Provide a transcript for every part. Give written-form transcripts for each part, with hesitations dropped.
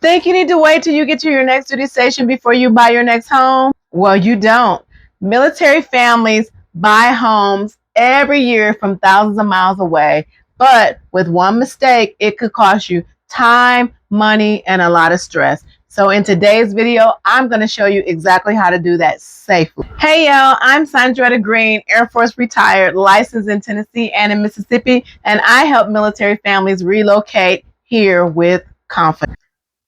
Think you need to wait till you get to your next duty station before you buy your next home? Well, you don't. Military families buy homes every year from thousands of miles away, but with one mistake, it could cost you time, money, and a lot of stress. So in today's video, I'm going to show you exactly how to do that safely. Hey y'all, I'm Sondretta Green, Air Force retired, licensed in Tennessee and in Mississippi, and I help military families relocate here with confidence.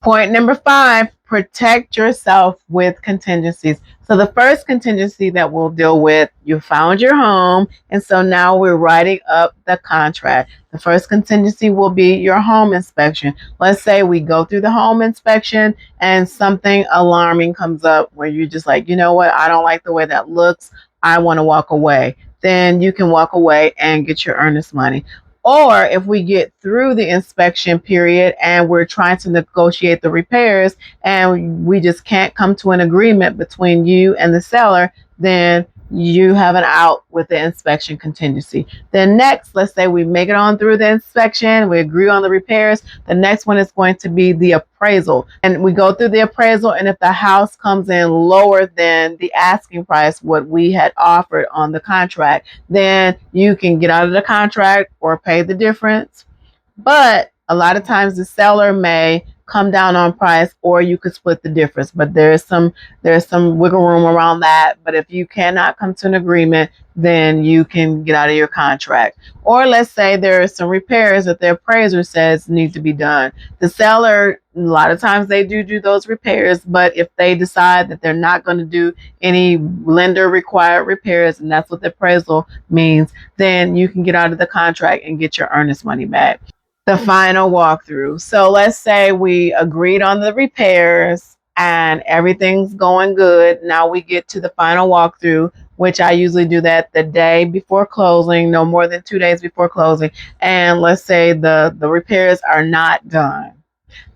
Point number 5, protect yourself with contingencies. So the first contingency that we'll deal with, you found your home, and so now we're writing up the contract. The first contingency will be your home inspection. Let's say we go through the home inspection and something alarming comes up where you're just like, you know what, I don't like the way that looks. I want to walk away. Then you can walk away and get your earnest money. Or if we get through the inspection period and we're trying to negotiate the repairs and we just can't come to an agreement between you and the seller, then you have an out with the inspection contingency. Then next, let's say we make it on through the inspection, we agree on the repairs. The next one is going to be the appraisal. And we go through the appraisal, and if the house comes in lower than the asking price, what we had offered on the contract, then you can get out of the contract or pay the difference. But a lot of times the seller may come down on price, or you could split the difference, but there's some wiggle room around that. But if you cannot come to an agreement, then you can get out of your contract. Or let's say there are some repairs that the appraiser says need to be done. The seller, a lot of times they do those repairs, but if they decide that they're not going to do any lender required repairs, and that's what the appraisal means, then you can get out of the contract and get your earnest money back. The final walkthrough. So let's say we agreed on the repairs and everything's going good. Now we get to the final walkthrough, which I usually do that the day before closing, no more than 2 days before closing. And let's say the repairs are not done.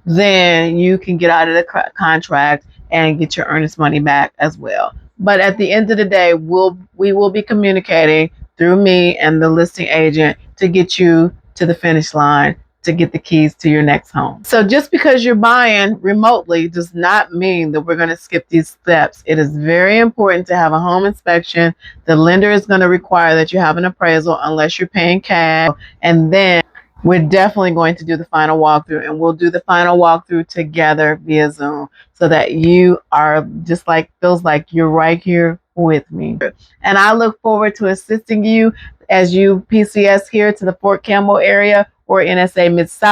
Then you can get out of the contract and get your earnest money back as well. But at the end of the day, we will be communicating through me and the listing agent to get you to the finish line, to get the keys to your next home. So just because you're buying remotely does not mean that we're going to skip these steps. It is very important to have a home inspection. The lender is going to require that you have an appraisal unless you're paying cash. And then we're definitely going to do the final walkthrough, and we'll do the final walkthrough together via Zoom so that you are just like, feels like you're right here with me. And I look forward to assisting you as you PCS here to the Fort Campbell area or NSA Mid-South.